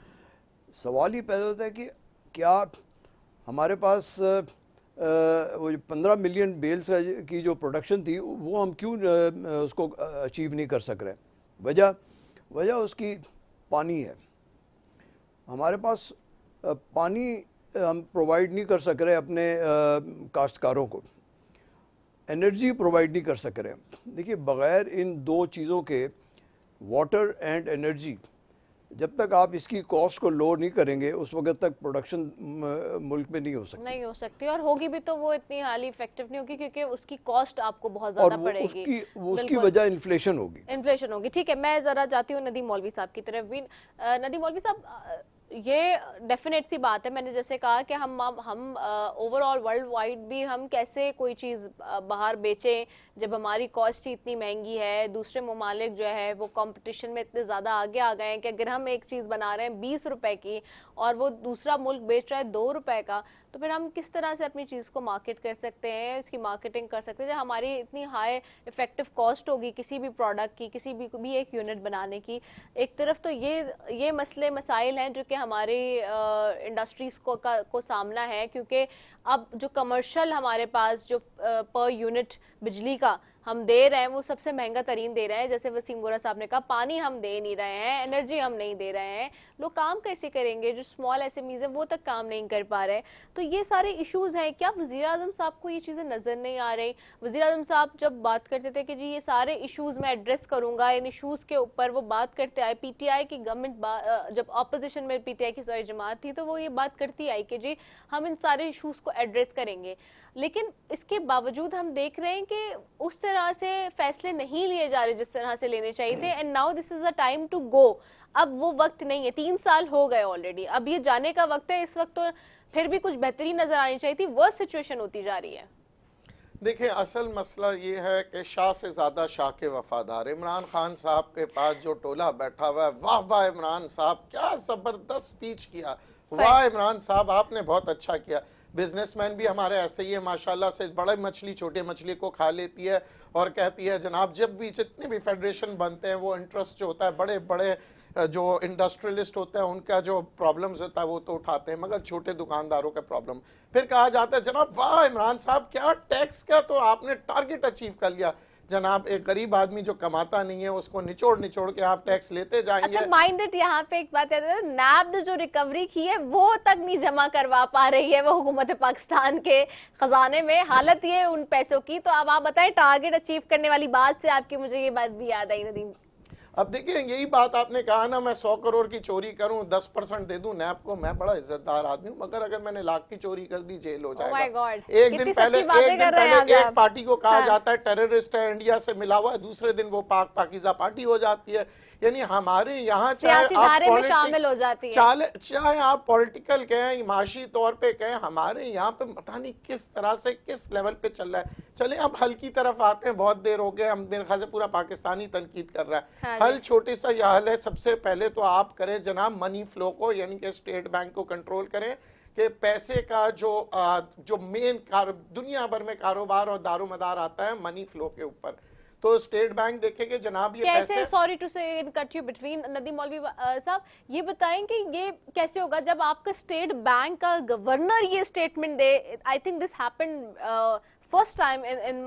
सवाल ये पैदा होता है कि क्या हमारे पास वो जो 15 मिलियन बेल्स की जो प्रोडक्शन थी वो हम क्यों उसको अचीव नहीं कर सक रहे? वजह उसकी पानी है। हमारे पास पानी हम प्रोवाइड नहीं कर सक रहे अपने काश्तकारों को, एनर्जी प्रोवाइड नहीं कर सक रहे। देखिए, बग़ैर इन दो चीज़ों के, वाटर एंड एनर्जी, जब तक आप इसकी कॉस्ट को लो नहीं करेंगे उस वक्त तक प्रोडक्शन मुल्क में नहीं हो सकती और होगी भी तो वो इतनी हाईली इफेक्टिव नहीं होगी, क्योंकि उसकी कॉस्ट आपको बहुत ज्यादा पड़ेगी। उसकी वजह इन्फ्लेशन होगी। ठीक है, मैं जरा जाती हूँ नदीम मौलवी साहब की तरफ भी। नदीम मौलवी साहब, ये डेफिनेट सी बात है, मैंने जैसे कहा कि हम ओवरऑल वर्ल्ड वाइड भी हम कैसे कोई चीज़ बाहर बेचें जब हमारी कॉस्ट ही इतनी महंगी है। दूसरे ममालिक जो है वो कंपटीशन में इतने ज़्यादा आगे आ गए हैं कि अगर हम एक चीज़ बना रहे हैं 20 रुपए की और वो दूसरा मुल्क बेच रहा है 2 रुपए का, तो फिर हम किस तरह से अपनी चीज़ को मार्केट कर सकते हैं, इसकी मार्केटिंग कर सकते हैं जब हमारी इतनी हाई इफेक्टिव कॉस्ट होगी किसी भी प्रोडक्ट की, किसी भी एक यूनिट बनाने की। एक तरफ तो ये मसले मसाइल हैं जो कि हमारे इंडस्ट्रीज को सामना है, क्योंकि अब जो कमर्शियल हमारे पास जो पर यूनिट बिजली का हम दे रहे हैं वो सबसे महंगा तरीन दे रहे हैं। जैसे वसीम गोरा साहब ने कहा, पानी हम दे नहीं रहे हैं, एनर्जी हम नहीं दे रहे हैं, लोग काम कैसे करेंगे? जो स्मॉल एसएमईज हैं वो तक काम नहीं कर पा रहे। तो ये सारे इश्यूज हैं। क्या वज़ीर आज़म साहब को ये चीज़ें नज़र नहीं आ रही? वज़ीर आज़म साहब जब बात करते थे कि जी ये सारे इश्यूज मैं एड्रेस करूंगा, इन इश्यूज के ऊपर वो बात करते आए। पीटीआई की गवर्नमेंट जब ऑपोजिशन में पीटीआई की सारी जमात थी तो वो ये बात करती आई कि जी हम इन सारे इश्यूज को एड्रेस करेंगे, लेकिन इसके बावजूद हम देख रहे हैं कि उस तरह से फैसले नहीं लिए जा रहे जिस तरह से लेने चाहिए थे। And now this is a time to go. अब वो वक्त नहीं है, 3 साल हो गए ऑलरेडी, अब ये जाने का वक्त है। इस वक्त तो फिर भी कुछ बेहतरी नजर आनी चाहिए थी, वर्स्ट सिचुएशन होती जा रही है। देखिए, असल मसला ये है कि शाह से ज़्यादा शाह के वफादार इमरान खान साहब के पास जो टोला बैठा हुआ है, वाह वाह इमरान साहब, क्या ज़बरदस्त स्पीच किया, वाह इमरान साहब आपने बहुत अच्छा किया। बिजनेसमैन भी हमारे ऐसे ही है माशाल्लाह से, बड़े मछली छोटे मछली को खा लेती है और कहती है जनाब जब भी जितने भी फेडरेशन बनते हैं वो इंटरेस्ट जो होता है बड़े बड़े जो इंडस्ट्रियलिस्ट होते हैं उनका जो प्रॉब्लम्स होता है वो तो उठाते हैं, मगर छोटे दुकानदारों का प्रॉब्लम फिर कहा जाता है जनाब वाह इमरान साहब क्या टैक्स का तो आपने टारगेट अचीव कर लिया। जनाब एक गरीब आदमी जो कमाता नहीं है उसको निचोड़ निचोड़ के आप टैक्स लेते जाएंगे। अच्छा, माइंडेड यहाँ पे एक बात है, नैब जो रिकवरी की है वो तक नहीं जमा करवा पा रही है वो हुकूमत पाकिस्तान के खजाने में, हालत ये उन पैसों की। तो अब आप बताएं, टारगेट अचीव करने वाली बात से आपकी मुझे ये बात भी याद आई नदीम। अब देखिए यही बात आपने कहा ना, मैं 100 करोड़ की चोरी करूं 10% दे दूं नैब को, मैं बड़ा इज्जतदार आदमी हूं, मगर अगर मैंने लाख की चोरी कर दी जेल हो जाएगा। एक दिन पहले एक पार्टी को कहा जाता है टेररिस्ट है, इंडिया से मिला हुआ है, दूसरे दिन वो पाकिजा पार्टी हो जाती है। यानी हमारे यहाँ शामिल हो जाती है, चाहे आप पॉलिटिकल कहें माशी तौर पे कहें, हमारे यहाँ पे पता नहीं किस तरह से किस लेवल पे चल रहा है। चले अब हल की तरफ आते हैं, बहुत देर हो गए, हम मेरे ख्याल से पूरा पाकिस्तानी तनकीद कर रहा है। हल छोटे सा यह हल है, सबसे पहले तो आप करें जनाब मनी फ्लो को, यानी कि स्टेट बैंक को कंट्रोल करें कि पैसे का जो मेन दुनिया भर में कारोबार और दारोमदार आता है मनी फ्लो के ऊपर, तो स्टेट बैंक देखेंगे जनाब ये पैसे। सॉरी टू से कट यू बिटवीन नदीम मौलवी साहब, ये बताएं कि ये कैसे होगा जब आपका स्टेट बैंक का गवर्नर ये statement they. I think this happened first time in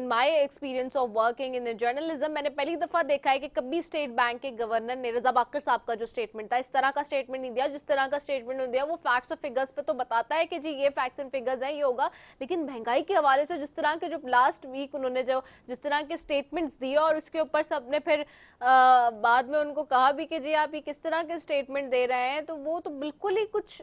my experience of working in journalism. मैंने पहली दफा देखा है कि कभी स्टेट बैंक के गवर्नर ने रजा बाकर साहब का जो स्टेटमेंट था इस तरह का स्टेटमेंट नहीं दिया। जिस तरह का स्टेटमेंट नहीं दिया वो फैक्ट्स और फिगर्स पे तो बताता है कि जी ये फैक्ट्स एंड फिगर्स हैं, ये होगा, लेकिन महंगाई के हवाले से जिस तरह के जो लास्ट वीक उन्होंने जिस तरह के स्टेटमेंट्स दिए और उसके ऊपर सबने फिर बाद में उनको कहा भी कि जी आप ये किस तरह के स्टेटमेंट दे रहे हैं, तो वो तो बिल्कुल ही कुछ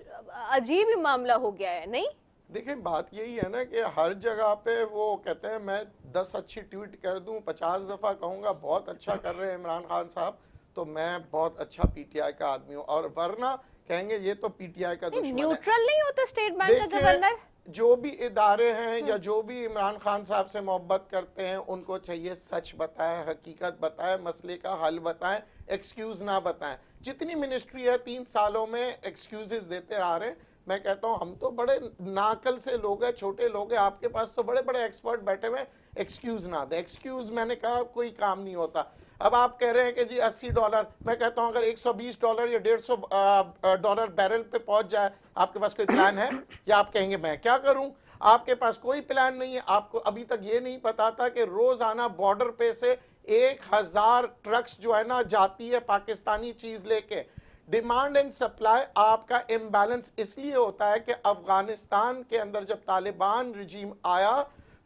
अजीब ही मामला हो गया है। नहीं, देखिए बात यही है ना कि हर जगह पे वो कहते हैं मैं 10 अच्छी ट्वीट कर दूं, 50 दफ़ा कहूँगा बहुत अच्छा कर रहे हैं इमरान खान साहब, तो मैं बहुत अच्छा पीटीआई का आदमी हूँ, और वरना कहेंगे ये तो पीटीआई का दुश्मन है। न्यूट्रल नहीं होता स्टेट बैंक का गवर्नर? जो भी इदारे हैं या जो भी इमरान खान साहब से मोहब्बत करते हैं, उनको चाहिए सच बताएं, हकीकत बताएं, मसले का हल बताएं, एक्सक्यूज ना बताएं। जितनी मिनिस्ट्री है 3 सालों में एक्सक्यूजेस देते आ रहे हैं। मैं कहता हूं हम तो बड़े नाकल से लोग हैं, छोटे लोग हैं, आपके पास तो बड़े बड़े एक्सपर्ट बैठे हुए, एक्सक्यूज ना दे। एक्सक्यूज मैंने कहा कोई काम नहीं होता। अब आप कह रहे हैं कि जी $80, मैं कहता हूं अगर $120 या $150 बैरल पे पहुंच जाए, आपके पास कोई प्लान है? या आप कहेंगे मैं क्या करूं? आपके पास कोई प्लान नहीं है। आपको अभी तक ये नहीं पता था कि रोजाना बॉर्डर पे से 1000 ट्रक्स जो है ना जाती है पाकिस्तानी चीज लेके। डिमांड एंड सप्लाई आपका इम्बैलेंस इसलिए होता है कि अफगानिस्तान के अंदर जब तालिबान रिजीम आया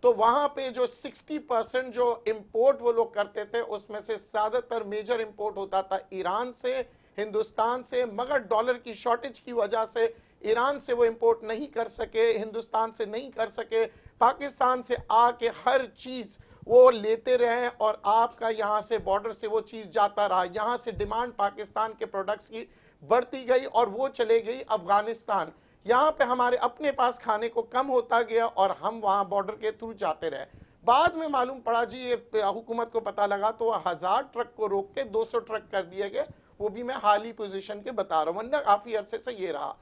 तो वहां पे जो 60% जो इंपोर्ट वो लोग करते थे, उसमें से ज्यादातर मेजर इंपोर्ट होता था ईरान से, हिंदुस्तान से, मगर डॉलर की शॉर्टेज की वजह से ईरान से वो इंपोर्ट नहीं कर सके, हिंदुस्तान से नहीं कर सके, पाकिस्तान से आके हर चीज वो लेते रहे और आपका यहां से बॉर्डर से वो चीज जाता रहा। यहां से डिमांड पाकिस्तान के प्रोडक्ट्स की बढ़ती गई और वो चले गई अफगानिस्तान। यहां पे हमारे अपने पास खाने को कम होता गया और हम वहां बॉर्डर के थ्रू जाते रहे। बाद में मालूम पड़ा जी, ये हुकूमत को पता लगा तो 1000 ट्रक को रोक के 200 ट्रक कर दिए गए। वो भी मैं हाल ही पोजीशन के बता रहा हूं, वरना काफी अरसे से ये रहा।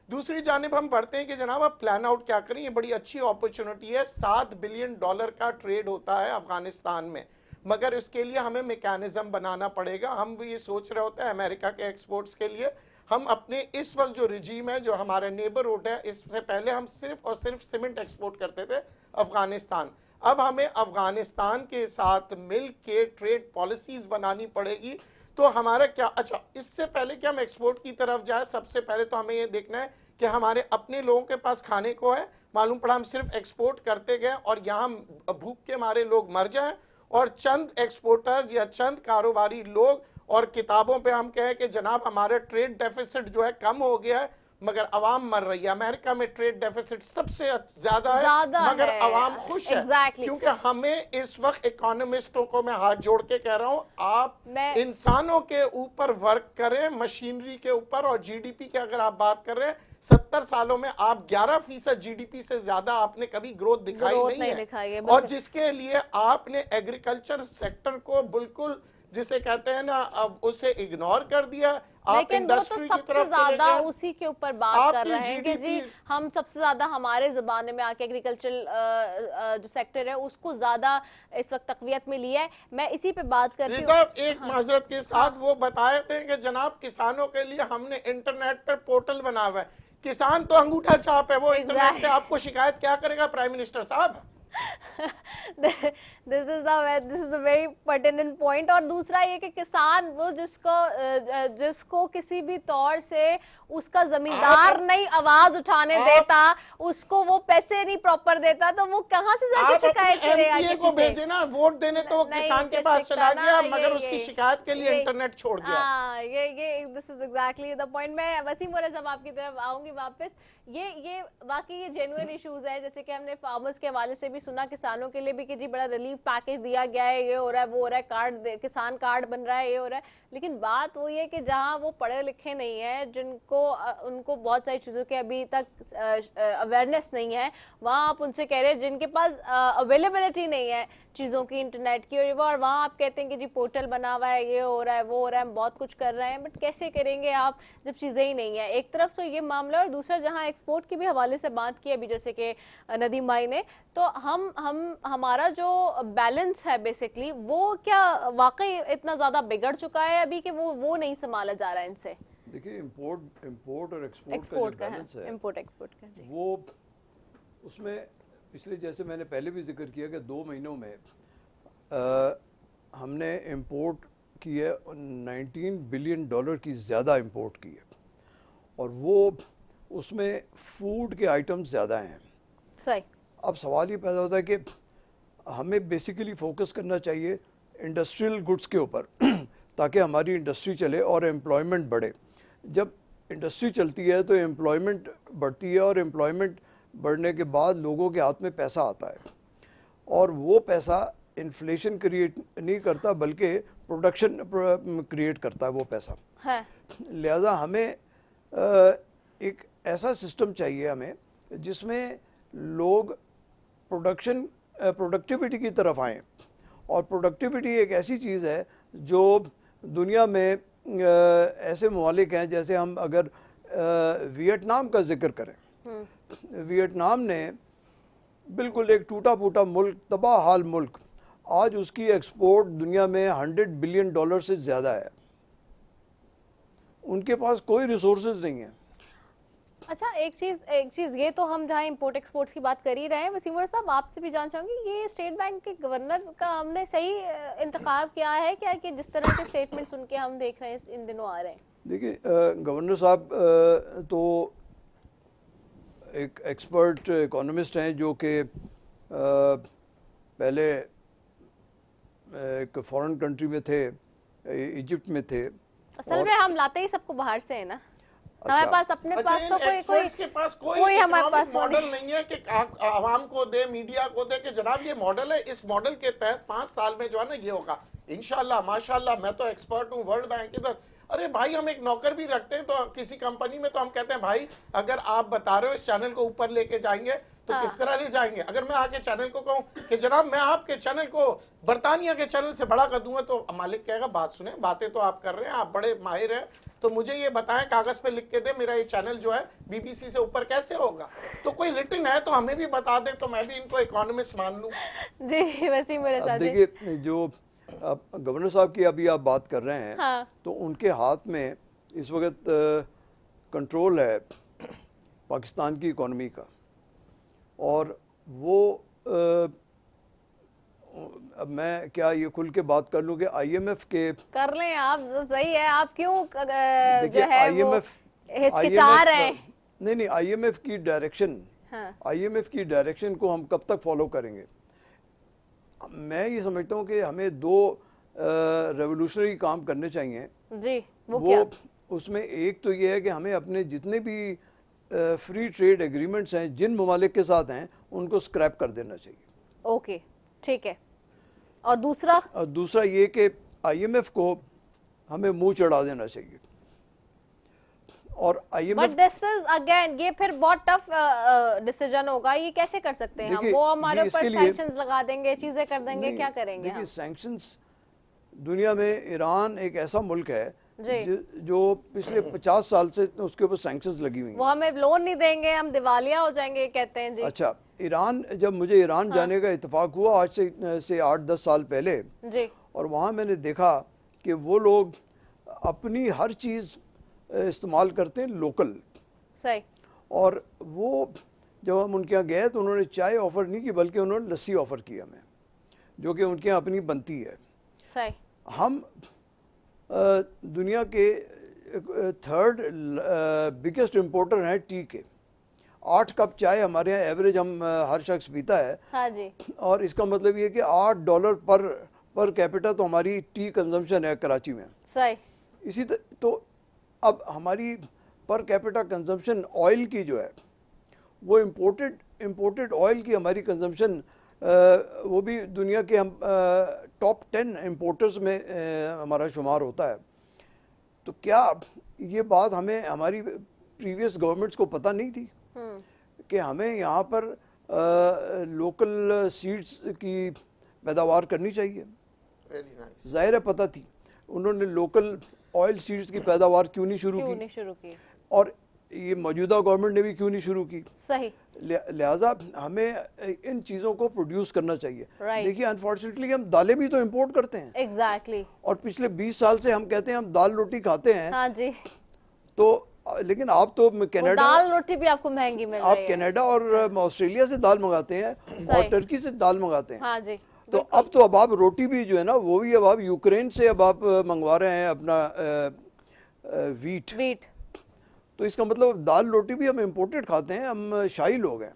दूसरी जानिब हम पढ़ते हैं कि जनाब आप प्लान आउट क्या करें, ये बड़ी अच्छी अपॉर्चुनिटी है। $7 बिलियन का ट्रेड होता है अफगानिस्तान में, मगर इसके लिए हमें मैकेनिज्म बनाना पड़ेगा। हम भी ये सोच रहे होते हैं अमेरिका के एक्सपोर्ट्स के लिए, हम अपने इस वक्त जो रिजीम है, जो हमारे नेबरहुड है, इससे पहले हम सिर्फ और सिर्फ सीमेंट एक्सपोर्ट करते थे अफगानिस्तान। अब हमें अफगानिस्तान के साथ मिल के ट्रेड पॉलिसीज बनानी पड़ेगी। तो हमारा क्या, अच्छा इससे पहले कि हम एक्सपोर्ट की तरफ जाए, सबसे पहले तो हमें ये देखना है कि हमारे अपने लोगों के पास खाने को है। मालूम पड़ा हम सिर्फ एक्सपोर्ट करते गए और यहाँ भूख के मारे लोग मर जाएं, और चंद एक्सपोर्टर्स या चंद कारोबारी लोग, और किताबों पे हम कहें कि जनाब हमारा ट्रेड डेफिसिट जो है कम हो गया है, मगर अवाम मर रही है। अमेरिका में ट्रेड डेफिसिट सबसे ज्यादा है, मगर अवाम खुश है। क्योंकि हमें इस वक्त इकोनॉमिस्टों को मैं हाथ जोड़ के कह रहा हूं, आप इंसानों के ऊपर वर्क करें, मशीनरी के ऊपर। और जीडीपी की अगर आप बात कर रहे हैं, 70 सालों में आप 11% जीडीपी से ज्यादा आपने कभी ग्रोथ दिखाई नहीं है। और जिसके लिए आपने एग्रीकल्चर सेक्टर को बिल्कुल, जिसे कहते हैं ना, अब उसे इग्नोर कर दिया। आप इंडस्ट्री की तरफ ज्यादा उसी के ऊपर बात कर रहे हैं कि जी हम सबसे ज्यादा हमारे जमाने में आके एग्रीकल्चर जो सेक्टर है उसको ज्यादा इस वक्त तकवीयत में लिया है। मैं इसी पे बात करती हूँ। एक माजरत के साथ वो बताए थे कि जनाब किसानों के लिए हमने इंटरनेट पर पोर्टल बना हुआ है। किसान तो अंगूठा छाप है, वो इंटरनेट पे आपको शिकायत क्या करेगा प्राइम मिनिस्टर साहब? This is a very pertinent point. और दूसरा ये कि किसान वो जिसको किसी भी तौर से उसका जमींदार नहीं आवाज उठाने देता, उसको वो पैसे नहीं प्रॉपर देता, तो वो कहां से जाके शिकायत करेगा? किसी को भेजे ना वोट देने, तो वो किसान के पास चला गया, मगर उसकी शिकायत के लिए इंटरनेट छोड़ दिया। ये this is exactly the point. मैं वसीम और जब आपकी तरफ आऊंगी वापस, ये वाकई ये जेन्युइन इश्यूज है। जैसे कि हमने फार्मर्स के हवाले से भी सुना, किसानों के लिए भी कि जी बड़ा रिलीफ पैकेज दिया गया है, ये हो रहा है, वो हो रहा है, कार्ड किसान कार्ड बन रहा है, ये हो रहा है। लेकिन बात वो ये कि जहां वो पढ़े लिखे नहीं है, जिनको उनको बहुत सारी चीजों के अभी तक अवेयरनेस नहीं है, वहां आप उनसे कह रहे हैं जिनके पास अवेलेबिलिटी नहीं है चीजों की, इंटरनेट की, और वहां आप कहते हैं कि जी पोर्टल बना हुआ है, ये हो रहा है, वो हो रहा है, हम बहुत कुछ कर रहे हैं। बट कैसे करेंगे आप जब चीजें ही नहीं है? एक तरफ तो ये मामला, और दूसरा जहां एक्सपोर्ट की भी हवाले से बात की अभी जैसे कि नदीम भाई ने, तो हमारा जो बैलेंस है बेसिकली, वो क्या वाकई इतना ज्यादा बिगड़ चुका है अभी कि वो नहीं संभाला जा रहा है इनसे? देखिए इंपोर्ट और एक्सपोर्ट का जो बैलेंस है, इंपोर्ट एक्सपोर्ट का जी, वो उसमें पिछले, जैसे मैंने पहले भी जिक्र किया कि 2 महीनों में हमने इंपोर्ट की है $19 बिलियन की ज़्यादा इंपोर्ट की है, और वो उसमें फूड के आइटम्स ज़्यादा हैं। सही। अब सवाल ये पैदा होता है कि हमें बेसिकली फोकस करना चाहिए इंडस्ट्रियल गुड्स के ऊपर ताकि हमारी इंडस्ट्री चले और एम्प्लॉयमेंट बढ़े। जब इंडस्ट्री चलती है तो एम्प्लॉयमेंट बढ़ती है, और एम्प्लॉयमेंट बढ़ने के बाद लोगों के हाथ में पैसा आता है, और वो पैसा इन्फ्लेशन क्रिएट नहीं करता बल्कि प्रोडक्शन क्रिएट करता है वो पैसा। है। लिहाजा हमें एक ऐसा सिस्टम चाहिए हमें जिसमें लोग प्रोडक्टिविटी की तरफ आएँ, और प्रोडक्टिविटी एक ऐसी चीज़ है जो दुनिया में ऐसे ममालिक हैं, जैसे हम अगर वियतनाम का जिक्र करें, वियतनाम ने बिल्कुल एक टूटा फूटा मुल्क, तबाह हाल मुल्क, आज उसकी एक्सपोर्ट दुनिया में $100 बिलियन से ज़्यादा है। उनके पास कोई रिसोर्सेज नहीं है। अच्छा, एक चीज ये तो हम जहाँ इंपोर्ट एक्सपोर्ट्स की बात कर ही रहे हैं, वसीम वोरा साहब आपसे भी जानना चाहूंगी, ये स्टेट बैंक के गवर्नर का हमने सही इंतखाब किया है क्या, कि जिस तरह के स्टेटमेंट सुन के हम देख रहे हैं इन दिनों आ रहे हैं? देखिए, गवर्नर साहब तो एक एक्सपर्ट इकोनॉमिस्ट हैं जो कि पहले एक फॉरेन कंट्री में थे, इजिप्ट में थे। असल में हम लाते ही सबको बाहर से है ना, हमारे अच्छा, पास अपने पास तो के पास कोई हमारे पास मॉडल नहीं है कि आवाम को दे, मीडिया को दे कि जनाब ये मॉडल है, इस मॉडल के तहत 5 साल में जो है ना ये होगा इंशाल्लाह माशाल्लाह। मैं तो एक्सपर्ट हूँ, वर्ल्ड बैंक इधर। अरे भाई, हम एक नौकर भी रखते हैं तो किसी कंपनी में, तो हम कहते हैं भाई अगर आप बता रहे हो इस चैनल को ऊपर लेके जाएंगे तो किस तरह ले जाएंगे। अगर मैं आके चैनल को कहूँ कि जनाब मैं आपके चैनल को बरतानिया के चैनल से बड़ा कर दूंगा, तो मालिक कहेगा बात सुने, बातें तो आप कर रहे हैं, आप बड़े माहिर हैं, तो मुझे ये बताएं, कागज पे लिख के दे मेरा ये चैनल जो है बीबीसी से ऊपर कैसे होगा। तो कोई रिटन है तो हमें भी बता दें, तो मैं भी इनको इकोनॉमिस्ट मान लूं। जी वसीम वोरा साहब, देखिए, जो गवर्नर साहब की अभी आप बात कर रहे हैं, हाँ। तो उनके हाथ में इस वक्त कंट्रोल है पाकिस्तान की इकोनॉमी का, और वो अब मैं क्या ये खुल के बात कर लूँ कि IMF के, कर लें आप, सही है, आप क्यों देखिए जो है IMF हिचकिचा रहे हैं? नहीं, IMF की डायरेक्शन, हाँ। IMF की डायरेक्शन को हम कब तक फॉलो करेंगे? मैं ये समझता हूँ कि हमें 2 रेवोल्यूशनरी काम करने चाहिए जी, वो क्या? उसमें एक तो ये है कि हमें अपने जितने भी फ्री ट्रेड एग्रीमेंट्स हैं जिन ममालिक के साथ हैं उनको स्क्रैप कर देना चाहिए। ओके, ठीक है। और दूसरा ये कि IMF को हमें मुंह चढ़ा देना चाहिए। और IMF, but this is again, ये फिर बहुत टफ डिसीजन होगा, ये कैसे कर सकते हैं हम? वो हमारे ऊपर सैंक्शंस लगा देंगे, चीजें कर देंगे, क्या करेंगे हम? देखिए, सैंक्शंस, दुनिया में ईरान एक ऐसा मुल्क है जो पिछले 50 साल से उसके ऊपर सैंक्शंस लगी हुई हैं। वो हमें लोन नहीं देंगे, हम दिवालिया हो जाएंगे कहते हैं जी। अच्छा, ईरान, जब मुझे ईरान जाने का इत्तेफाक हुआ आज से 8-10 साल पहले जी, और वहाँ मैंने देखा कि वो लोग अपनी हर चीज़ इस्तेमाल करते हैं लोकल। सही। और वो जब हम उनके यहाँ गए तो उन्होंने चाय ऑफ़र नहीं की, बल्कि उन्होंने लस्सी ऑफ़र की हमें, जो कि उनके यहाँ अपनी बनती है। सही। हम दुनिया के 3rd बिगेस्ट इम्पोर्टर हैं टी के। 8 कप चाय हमारे यहाँ एवरेज हम हर शख्स पीता है। हाँ जी। और इसका मतलब ये कि $8 पर कैपिटा तो हमारी टी कंजम्पशन है कराची में। सही। इसी तो अब हमारी पर कैपिटा कंजम्पशन ऑयल की जो है, वो इम्पोर्टेड ऑयल की हमारी कंजम्पशन, वो भी दुनिया के हम टॉप 10 इम्पोर्टर्स में हमारा शुमार होता है। तो क्या ये बात हमें हमारी प्रीवियस गवर्नमेंट्स को पता नहीं थी कि हमें यहाँ पर लोकल सीड्स की पैदावार करनी चाहिए? जाहिर है पता थी। उन्होंने लोकल ऑयल सीड्स की पैदावार क्यों नहीं शुरू की? और ये मौजूदा गवर्नमेंट ने भी क्यों नहीं शुरू की? सही। लिहाजा हमें इन चीज़ों को प्रोड्यूस करना चाहिए। देखिए, अनफॉर्चुनेटली हम दालें भी तो इंपोर्ट करते हैं। एग्जैक्टली। और पिछले 20 साल से हम कहते हैं हम दाल रोटी खाते हैं। हाँ जी। तो लेकिन आप तो कनाडा, दाल रोटी भी आपको महंगी मिल रही है। आप कनाडा और ऑस्ट्रेलिया से दाल मंगाते हैं और टर्की से दाल मंगाते हैं। हाँ जी। तो अब आप रोटी भी जो है ना, वो भी अब आप यूक्रेन से अब आप मंगवा रहे हैं अपना वीट। तो इसका मतलब दाल रोटी भी हम इम्पोर्टेड खाते हैं, हम शाही लोग हैं।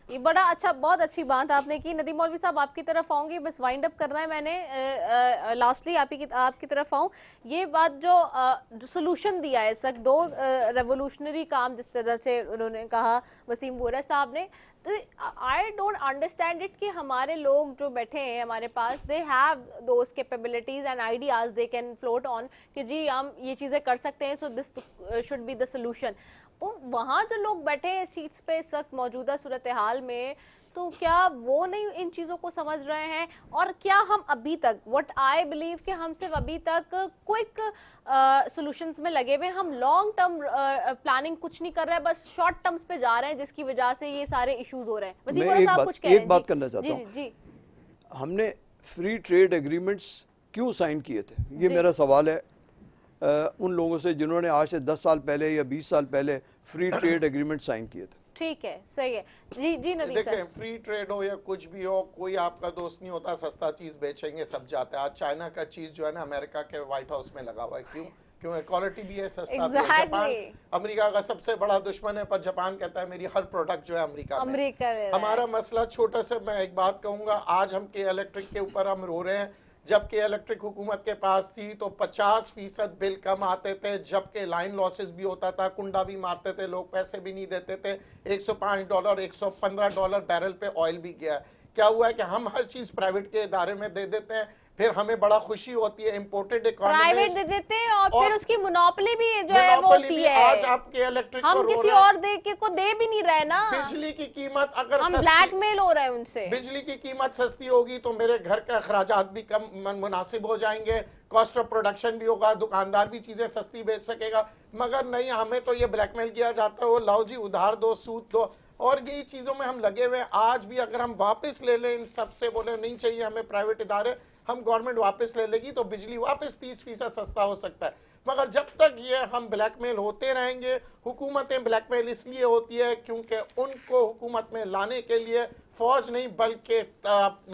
ये बड़ा अच्छा, बहुत अच्छी बात आपने की। नदीम मौलवी साहब, आपकी तरफ आऊंगी, बस वाइंड अप करना है मैंने। लास्टली आपकी तरफ आऊँ। ये बात जो सोल्यूशन दिया है इस वक्त, 2 रेवोल्यूशनरी काम जिस तरह से उन्होंने कहा वसीम वोरा साहब ने, आई डोंट अंडरस्टैंड इट कि हमारे लोग जो बैठे हैं हमारे पास, they have those capabilities and ideas they can float on कि जी हम ये चीज़ें कर सकते हैं, so this should be the solution. वहाँ जो लोग बैठे हैं इस चीज़ पे इस वक्त मौजूदा सूरत हाल में, तो क्या वो नहीं इन चीज़ों को समझ रहे हैं? और क्या हम अभी तक, व्हाट आई बिलीव कि हम सिर्फ अभी तक क्विक सॉल्यूशंस में लगे हुए हैं, हम लॉन्ग टर्म प्लानिंग कुछ नहीं कर रहे हैं, बस शॉर्ट टर्म्स पे जा रहे हैं, जिसकी वजह से ये सारे इश्यूज हो रहे हैं। वसीम बोरा साहब कुछ कह रहे हैं। एक बात करना चाहता हूँ। जी, हमने फ्री ट्रेड एग्रीमेंट्स क्यों साइन किए थे, ये मेरा सवाल है उन लोगों से जिन्होंने आज से 10 साल पहले या 20 साल पहले फ्री ट्रेड एग्रीमेंट साइन किए थे। ठीक है, सही है। जी नदीम सर। देखिए, फ्री ट्रेड हो या कुछ भी हो, कोई आपका दोस्त नहीं होता। सस्ता चीज बेचेंगे सब जाता है। आज चाइना का चीज जो है ना अमेरिका के व्हाइट हाउस में लगा हुआ है। क्यों क्वालिटी भी है, सस्ता भी है। जापान अमेरिका का सबसे बड़ा दुश्मन है, पर जापान कहता है मेरी हर प्रोडक्ट जो है अमेरिका में। हमारा मसला छोटा सा, मैं एक बात कहूंगा, आज हम के इलेक्ट्रिक के ऊपर हम रो रहे हैं। जबकि इलेक्ट्रिक हुकूमत के पास थी तो 50% बिल कम आते थे, जबकि लाइन लॉसेस भी होता था, कुंडा भी मारते थे लोग, पैसे भी नहीं देते थे। $105 $115 बैरल पे ऑयल भी गया। क्या हुआ है कि हम हर चीज प्राइवेट के इदारे में दे देते हैं, फिर हमें बड़ा खुशी होती है। इंपोर्टेड इकोनॉमी प्राइवेट दे देते हैं और फिर उसकी मोनोपोली भी जो है वो होती है। आज आपके इलेक्ट्रिक हम किसी और को दे भी नहीं रहे ना। बिजली की कीमत अगर हम ब्लैकमेल हो रहे हैं उनसे। बिजली की कीमत सस्ती होगी तो मेरे घर के अखराजात भी कम मुनासिब हो जाएंगे, कॉस्ट ऑफ प्रोडक्शन भी होगा, दुकानदार भी चीजें सस्ती बेच सकेगा। मगर नहीं, हमें तो ये ब्लैकमेल किया जाता है, वो लाओ जी उधार दो, सूद दो, और यही चीजों में हम लगे हुए। आज भी अगर हम वापस ले लें इन सबसे, बोले नहीं चाहिए हमें प्राइवेट इदारे, हम गवर्नमेंट वापस ले लेगी तो बिजली वापस 30% सस्ता हो सकता है। मगर जब तक ये हम ब्लैकमेल होते रहेंगे, हुकूमतें ब्लैकमेल इसलिए होती है क्योंकि उनको हुकूमत में लाने के लिए फौज नहीं बल्कि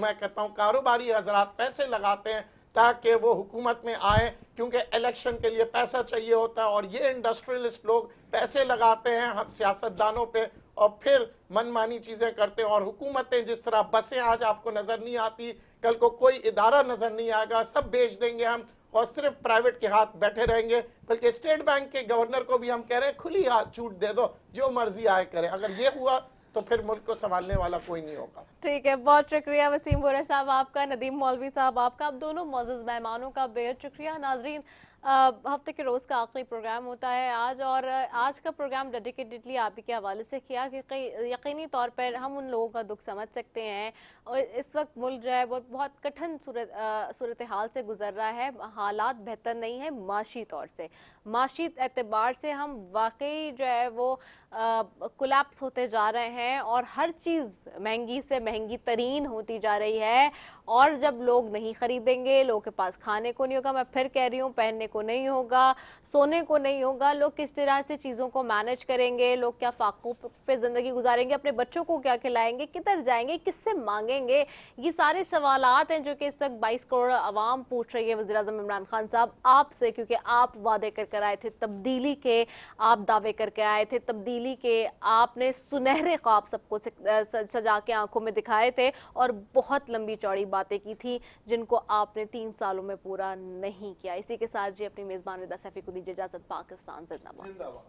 मैं कहता हूँ कारोबारी हजरात पैसे लगाते हैं ताकि वो हुकूमत में आए, क्योंकि इलेक्शन के लिए पैसा चाहिए होता है। और ये इंडस्ट्रियलिस्ट लोग पैसे लगाते हैं हम सियासतदानों पे और फिर मनमानी चीजें करते हैं। और हुकूमतें जिस तरह बसें आज आपको नजर नहीं आती, कल को कोई इदारा नजर नहीं आएगा, सब बेच देंगे हम और सिर्फ प्राइवेट के हाथ बैठे रहेंगे। बल्कि स्टेट बैंक के गवर्नर को भी हम कह रहे हैं खुली हाथ छूट दे दो, जो मर्जी आए करे। अगर ये हुआ तो फिर मुल्क को संभालने वाला कोई नहीं होगा। ठीक है, बहुत शुक्रिया वसीम बोरा साहब आपका, नदीम मौलवी साहब आपका, आप दोनों मौजूद मेहमानों का बेहद शुक्रिया। नाजरीन, हफ्ते के रोज़ का आखिरी प्रोग्राम होता है आज, और आज का प्रोग्राम डेडिकेटेडली आप ही के हवाले से किया क्योंकि यकीनी तौर पर हम उन लोगों का दुख समझ सकते हैं। और इस वक्त मुल्क जो है वो बहुत कठिन सूरत हाल से गुजर रहा है, हालात बेहतर नहीं है माशी तौर से, माशी एतबार से हम वाकई जो है वो कोलैप्स होते जा रहे हैं और हर चीज़ महंगी से महंगी तरीन होती जा रही है। और जब लोग नहीं खरीदेंगे, लोगों के पास खाने को नहीं होगा, मैं फिर कह रही हूँ पहनने को नहीं होगा, सोने को नहीं होगा, लोग किस तरह से चीज़ों को मैनेज करेंगे, लोग क्या फाकों पे ज़िंदगी गुजारेंगे, अपने बच्चों को क्या खिलाएंगे, किधर जाएंगे, किससे मांगेंगे, ये सारे सवालात हैं जो कि इस वक्त 22 करोड़ आवाम पूछ रही है वज़ीर-ए-आज़म इमरान खान साहब आपसे, क्योंकि आप वादे कर आए थे तब्दीली के, आप दावे करके आए थे तब्दीली के, आपने सुनहरे ख्वाब सबको सजा के आंखों में दिखाए थे और बहुत लंबी चौड़ी बातें की थी जिनको आपने 3 सालों में पूरा नहीं किया। इसी के साथ जी अपनी मेजबान रिदा सैफी को दीजिए इजाजत। पाकिस्तान जिंदाबाद।